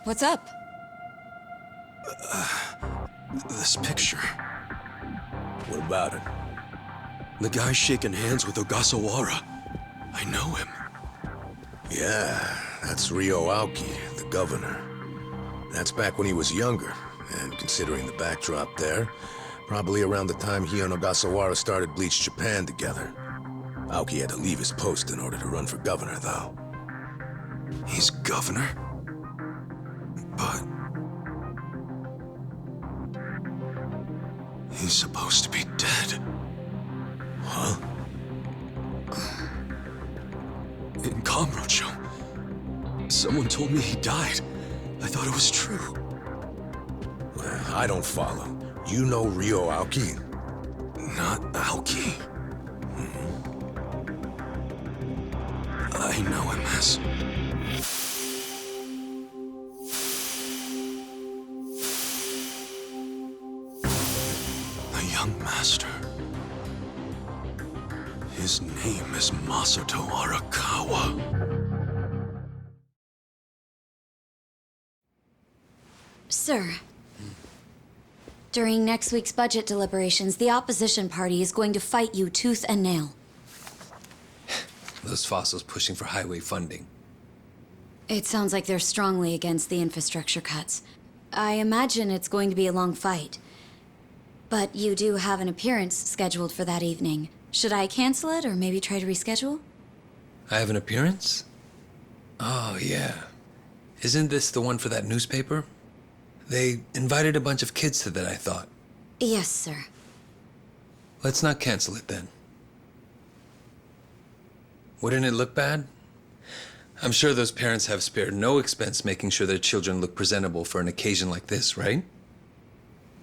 What's up? This picture. What about it? The guy shaking hands with Ogasawara. I know him. Yeah, that's Ryo Aoki, the governor. That's back when he was younger, and considering the backdrop there, probably around the time he and Ogasawara started Bleach Japan together. Aoki had to leave his post in order to run for governor, though. He's governor? But... he's supposed to be dead. Huh? In Kamurocho, someone told me he died. I thought it was true. I don't follow. You know Ryo Aoki? Not Aoki. I know him as... the young master. His name is Masato Arakawa. Sir, during next week's budget deliberations, the opposition party is going to fight you tooth and nail. Those fossils pushing for highway funding. It sounds like they're strongly against the infrastructure cuts. I imagine it's going to be a long fight. But you do have an appearance scheduled for that evening. Should I cancel it or maybe try to reschedule? I have an appearance? Oh, yeah. Isn't this the one for that newspaper? They invited a bunch of kids to that, I thought. Yes, sir. Let's not cancel it then. Wouldn't it look bad? I'm sure those parents have spared no expense making sure their children look presentable for an occasion like this, right?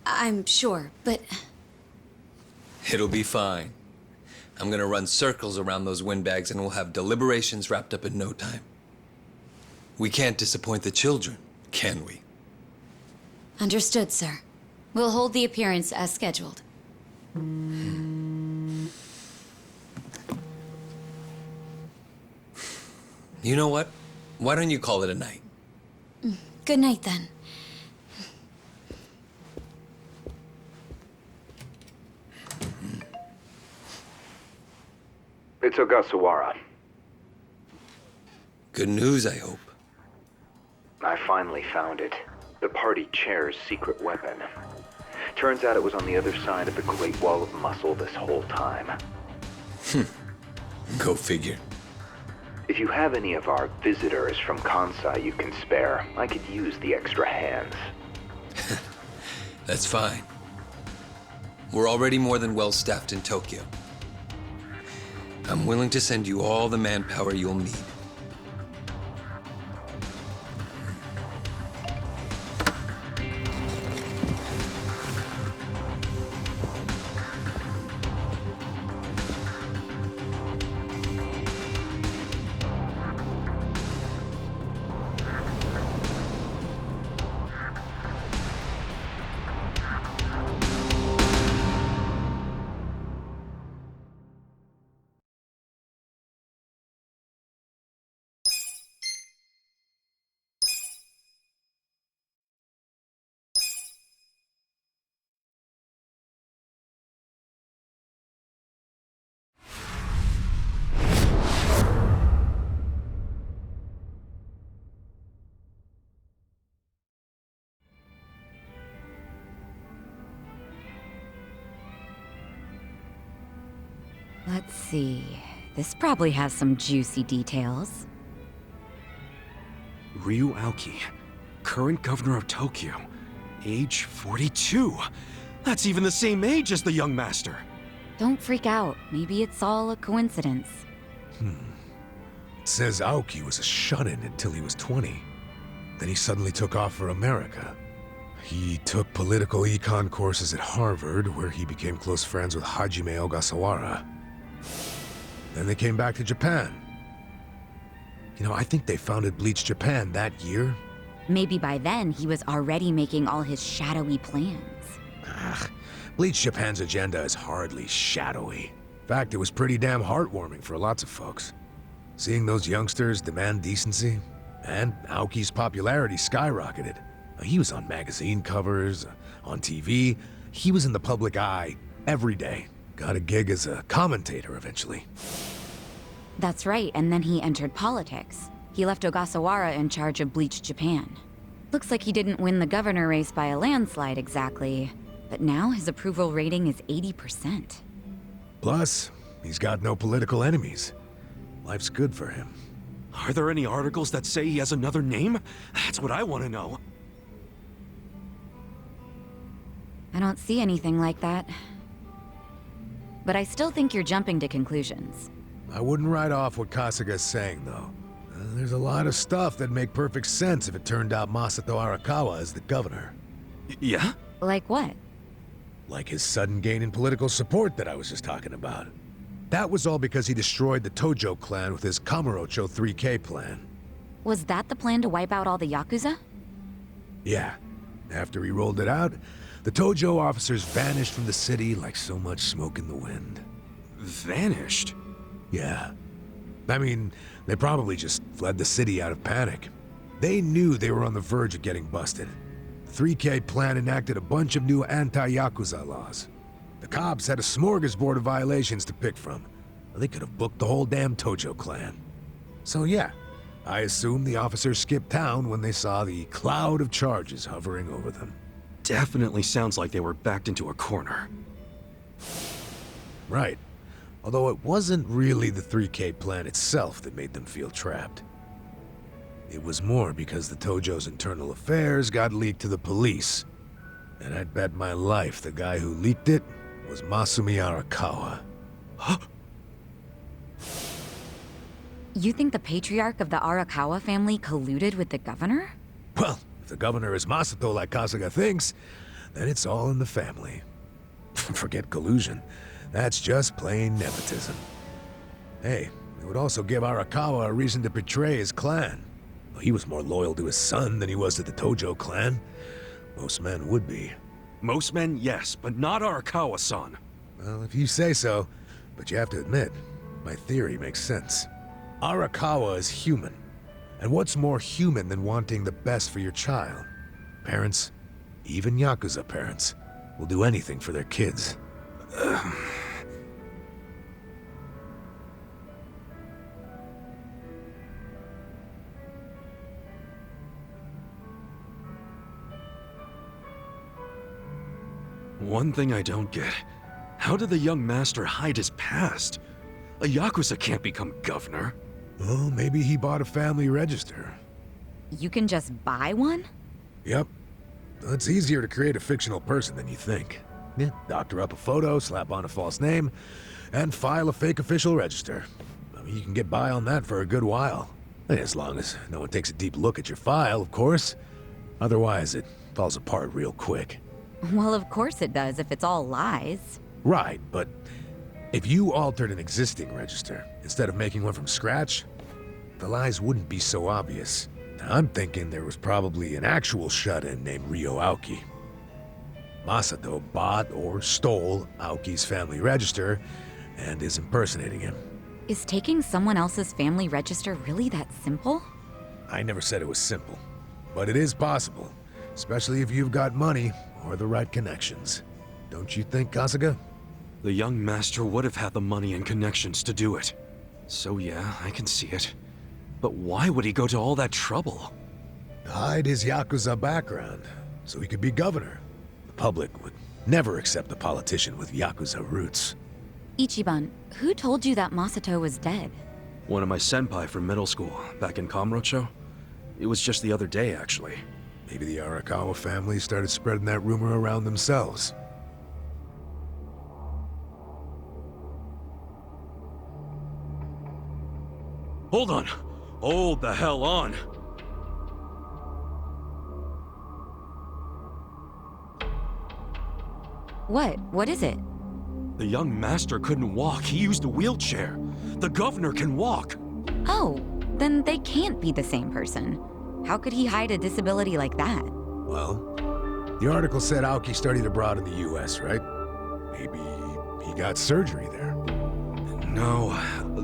I'm sure, but... It'll be fine. I'm gonna run circles around those windbags and we'll have deliberations wrapped up in no time. We can't disappoint the children, can we? Understood, sir. We'll hold the appearance as scheduled. You know what? Why don't you call it a night? Good night, then. It's Ogasawara. Good news, I hope. I finally found it. The party chair's secret weapon. Turns out it was on the other side of the Great Wall of Muscle this whole time. Go figure. If you have any of our visitors from Kansai you can spare, I could use the extra hands. That's fine. We're already more than well-staffed in Tokyo. I'm willing to send you all the manpower you'll need. Let's see. This probably has some juicy details. Ryu Aoki, current governor of Tokyo, age 42. That's even the same age as the young master. Don't freak out. Maybe it's all a coincidence. It says Aoki was a shut-in until he was 20. Then he suddenly took off for America. He took political econ courses at Harvard, where he became close friends with Hajime Ogasawara. Then they came back to Japan. You know, I think they founded Bleach Japan that year. Maybe by then he was already making all his shadowy plans. Bleach Japan's agenda is hardly shadowy. In fact, it was pretty damn heartwarming for lots of folks. Seeing those youngsters demand decency, And Aoki's popularity skyrocketed. He was on magazine covers, on TV. He was in the public eye every day. Got a gig as a commentator eventually. That's right, and then he entered politics. He left Ogasawara in charge of Bleach Japan. Looks like he didn't win the governor race by a landslide exactly, but now his approval rating is 80%. Plus, he's got no political enemies. Life's good for him. Are there any articles that say he has another name? That's what I want to know. I don't see anything like that. But I still think you're jumping to conclusions. I wouldn't write off what Kasuga's saying, though. There's a lot of stuff that'd make perfect sense if it turned out Masato Arakawa is the governor. Yeah? Like what? Like his sudden gain in political support that I was just talking about. That was all because he destroyed the Tojo clan with his Kamurocho 3K plan. Was that the plan to wipe out all the Yakuza? Yeah. After he rolled it out, the Tojo officers vanished from the city like so much smoke in the wind. Vanished? Yeah. I mean, they probably just fled the city out of panic. They knew they were on the verge of getting busted. The 3K plan enacted a bunch of new anti-Yakuza laws. The cops had a smorgasbord of violations to pick from. They could have booked the whole damn Tojo clan. So yeah, I assume the officers skipped town when they saw the cloud of charges hovering over them. Definitely sounds like they were backed into a corner. Right. Although it wasn't really the 3K plan itself that made them feel trapped. It was more because the Tojo's internal affairs got leaked to the police. And I'd bet my life the guy who leaked it was Masumi Arakawa. Huh? You think the patriarch of the Arakawa family colluded with the governor? Well, if the governor is Masato like Kasuga thinks, then it's all in the family. Forget collusion. That's just plain nepotism. Hey, it would also give Arakawa a reason to betray his clan. Well, he was more loyal to his son than he was to the Tojo clan. Most men would be. Most men, yes, but not Arakawa-san. Well, if you say so, but you have to admit, my theory makes sense. Arakawa is human. And what's more human than wanting the best for your child? Parents, even Yakuza parents, will do anything for their kids. One thing I don't get. How did the young master hide his past? A Yakuza can't become governor. Well, maybe he bought a family register. You can just buy one? Yep. It's easier to create a fictional person than you think. Yeah, doctor up a photo, slap on a false name, and file a fake official register. I mean, you can get by on that for a good while. As long as no one takes a deep look at your file, of course. Otherwise, it falls apart real quick. Well, of course it does if it's all lies. Right, but if you altered an existing register instead of making one from scratch, the lies wouldn't be so obvious. Now, I'm thinking there was probably an actual shut-in named Ryo Aoki. Masato bought or stole Aoki's family register and is impersonating him. Is taking someone else's family register really that simple? I never said it was simple, but it is possible, especially if you've got money or the right connections. Don't you think, Kasuga? The young master would have had the money and connections to do it. So yeah, I can see it. But why would he go to all that trouble? To hide his Yakuza background, so he could be governor. The public would never accept a politician with Yakuza roots. Ichiban, who told you that Masato was dead? One of my senpai from middle school, back in Kamurocho. It was just the other day, actually. Maybe the Arakawa family started spreading that rumor around themselves. Hold on! Hold the hell on! What? What is it? The young master couldn't walk. He used a wheelchair. The governor can walk. Oh, then they can't be the same person. How could he hide a disability like that? Well, the article said Aoki studied abroad in the US, right? Maybe he got surgery there. No,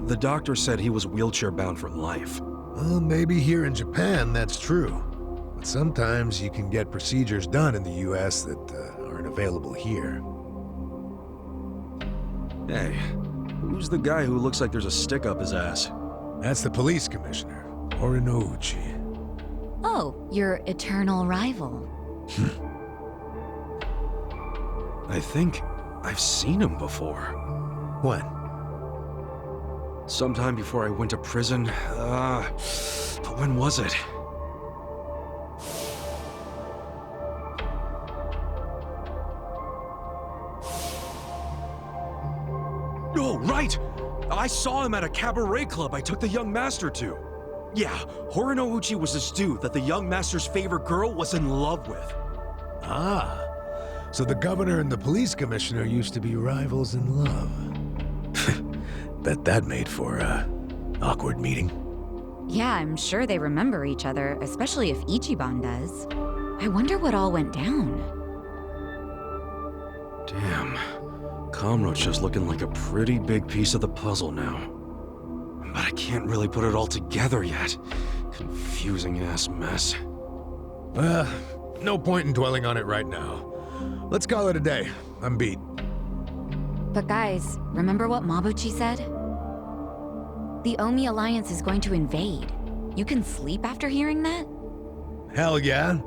the doctor said he was wheelchair-bound for life. Well, maybe here in Japan that's true. But sometimes you can get procedures done in the US that aren't available here. Hey, who's the guy who looks like there's a stick up his ass? That's the police commissioner, Orinouchi. Oh, your eternal rival. I think I've seen him before. When? Sometime before I went to prison. But when was it? Oh, right! I saw him at a cabaret club I took the young master to. Yeah, Horinouchi was this dude that the young master's favorite girl was in love with. Ah, so the governor and the police commissioner used to be rivals in love. Bet that made for a awkward meeting. Yeah, I'm sure they remember each other, especially if Ichiban does. I wonder what all went down. Damn. Kamrocha's looking like a pretty big piece of the puzzle now. But I can't really put it all together yet. Confusing ass mess. Well, no point in dwelling on it right now. Let's call it a day. I'm beat. But guys, remember what Mabuchi said? The Omi Alliance is going to invade. You can sleep after hearing that? Hell yeah.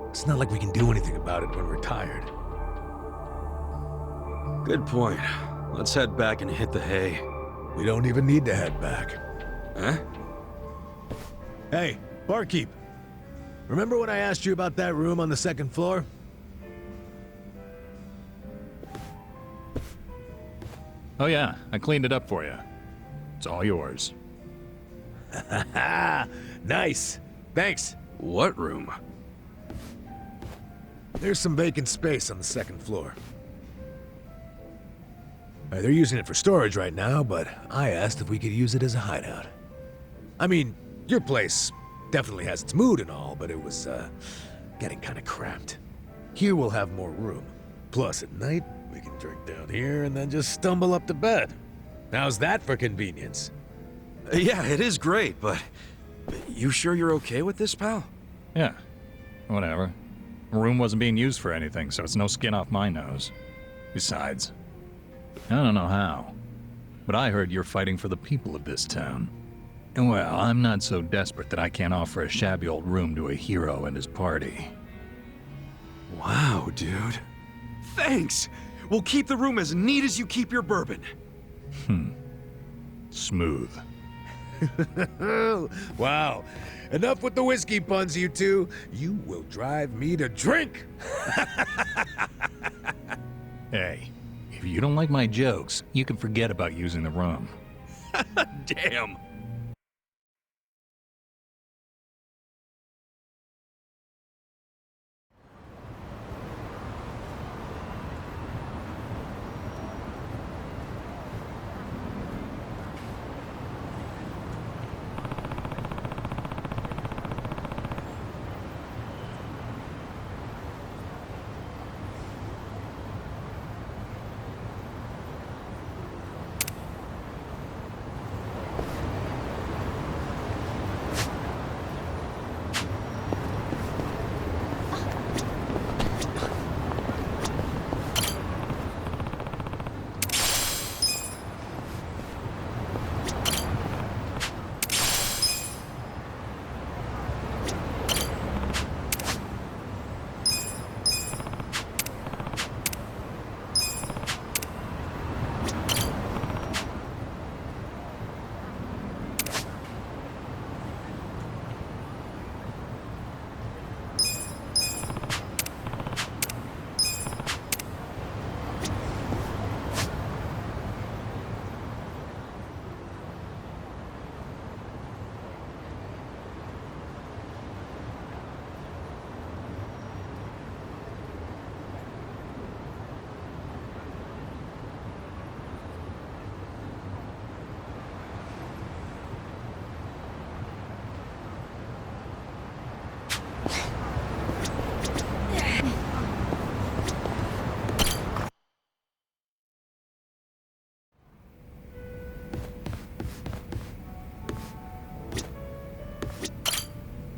It's not like we can do anything about it when we're tired. Good point. Let's head back and hit the hay. We don't even need to head back. Huh? Hey, barkeep. Remember when I asked you about that room on the second floor? Oh yeah, I cleaned it up for you. It's all yours. Nice. Thanks. What room? There's some vacant space on the second floor. They're using it for storage right now, but I asked if we could use it as a hideout. I mean, your place definitely has its mood and all, but it was, getting kinda cramped. Here we'll have more room. Plus, at night, we can drink down here and then just stumble up to bed. How's that for convenience? Yeah, it is great, but... You sure you're okay with this, pal? Yeah, whatever. The room wasn't being used for anything, so it's no skin off my nose. Besides, I don't know how, but I heard you're fighting for the people of this town. And well, I'm not so desperate that I can't offer a shabby old room to a hero and his party. Wow, dude. Thanks! We'll keep the room as neat as you keep your bourbon. Smooth. Wow. Enough with the whiskey puns, you two. You will drive me to drink. Hey, if you don't like my jokes, you can forget about using the room. Damn!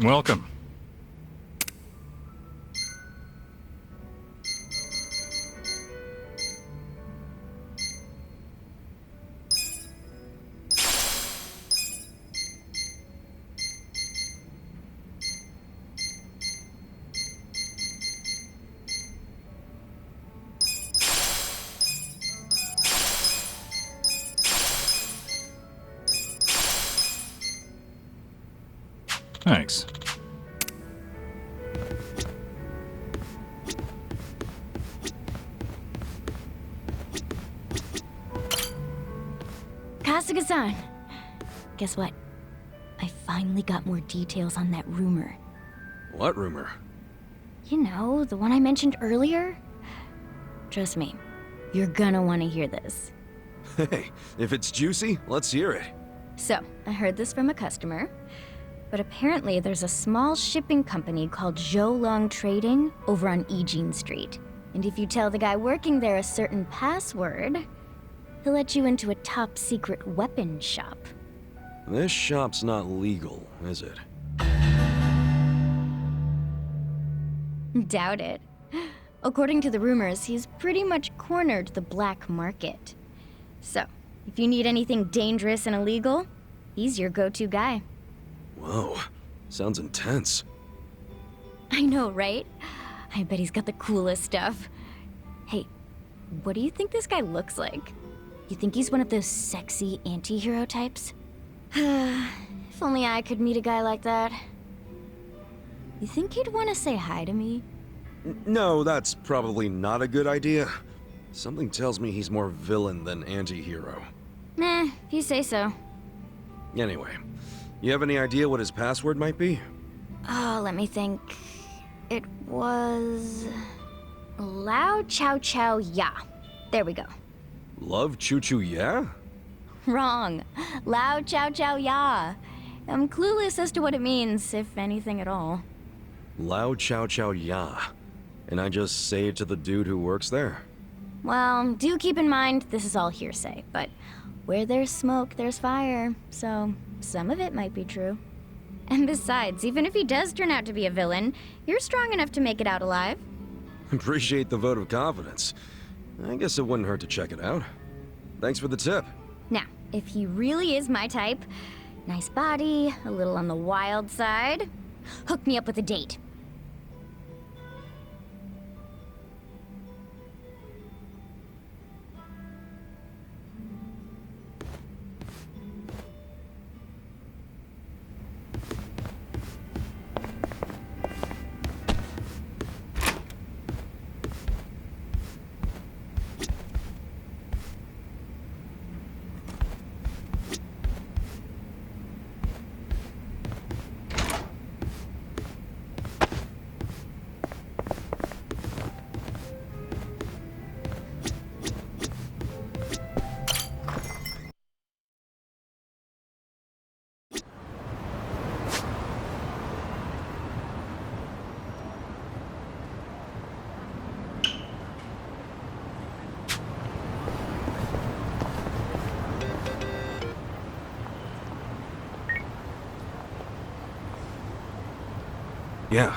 Welcome. Thanks. Kasuga-san! Guess what? I finally got more details on that rumor. What rumor? You know, the one I mentioned earlier? Trust me, you're gonna want to hear this. Hey, if it's juicy, let's hear it. So, I heard this from a customer, but apparently there's a small shipping company called Zhou Trading over on Eugene Street. And if you tell the guy working there a certain password, he'll let you into a top secret weapon shop. This shop's not legal, is it? Doubt it. According to the rumors, he's pretty much cornered the black market. So, if you need anything dangerous and illegal, he's your go-to guy. Whoa, sounds intense. I know, right? I bet he's got the coolest stuff. Hey, what do you think this guy looks like? You think he's one of those sexy anti-hero types? If only I could meet a guy like that. You think he'd want to say hi to me? No, that's probably not a good idea. Something tells me he's more villain than anti-hero. Nah, if you say so. Anyway, you have any idea what his password might be? Oh, let me think. It was... Lao Chow Chow Ya. There we go. Love Choo Choo Yeah? Wrong. Lao Chow Chow Ya. I'm clueless as to what it means, if anything at all. Lao Chow Chow Ya. And I just say it to the dude who works there? Well, do keep in mind this is all hearsay, but where there's smoke, there's fire, so some of it might be true. And besides, even if he does turn out to be a villain, you're strong enough to make it out alive. Appreciate the vote of confidence. I guess it wouldn't hurt to check it out. Thanks for the tip. Now, if he really is my type, nice body, a little on the wild side, hook me up with a date. Yeah.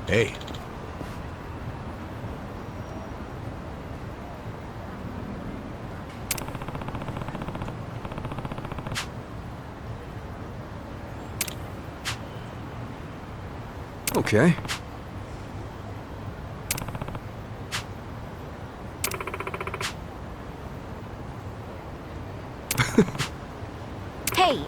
Hey. Okay. Hey!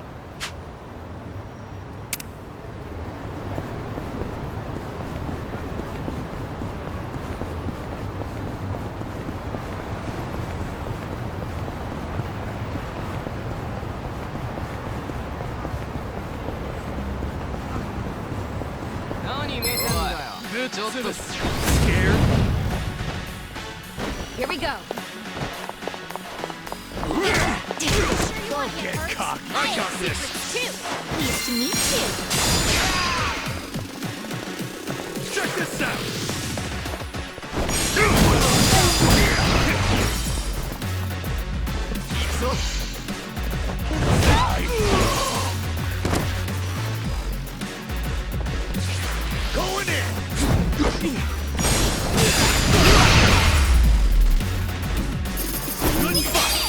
Scared? Here we go. Don't get cocky. I got this. Too. Pleased to meet you. Check this out. Going in. Good fight.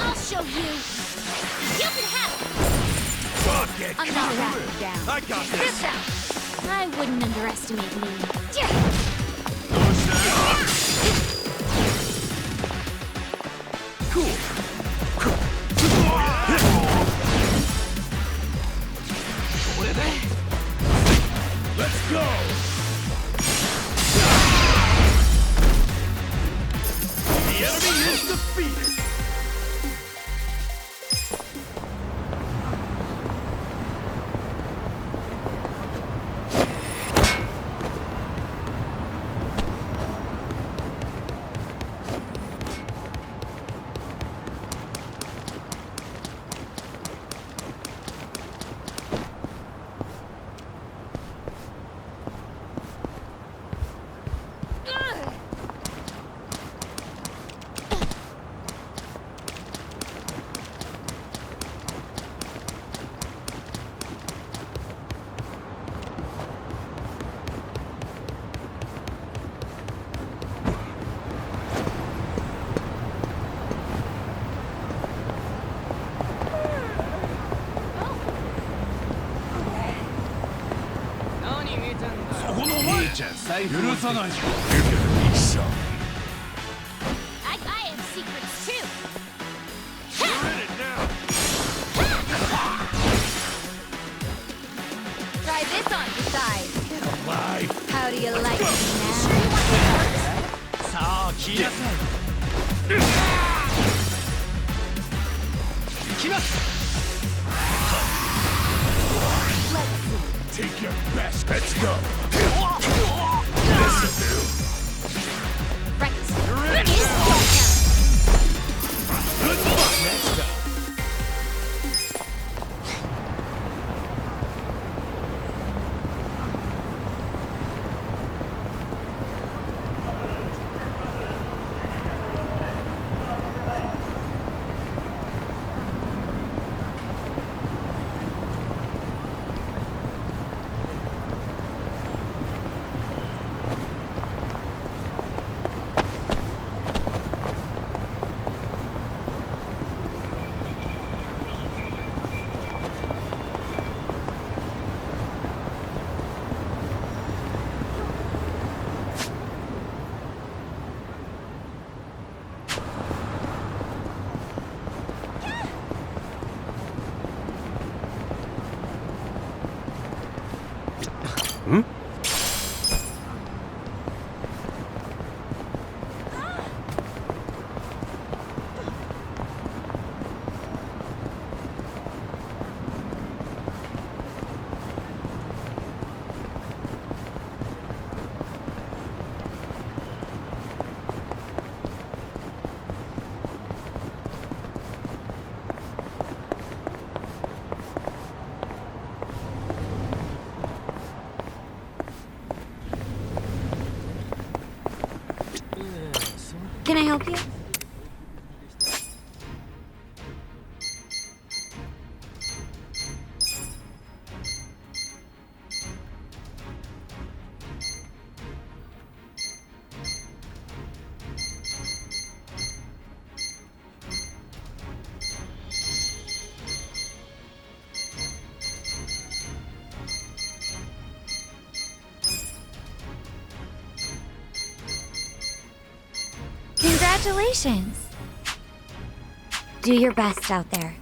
I'll show you. You can have it. Don't get I'm not cocky. backing down. I got This this. out. I wouldn't underestimate me. Cool. Let's go. The enemy is defeated. I have secrets too. You're in it now. Try this on your side. Alive. How do you like me now? Sure you want this first? Take your best. Let's go. This'll do. Right. You're in it Here's now. the Good luck. Next up. Can I help you? Congratulations. Do your best out there.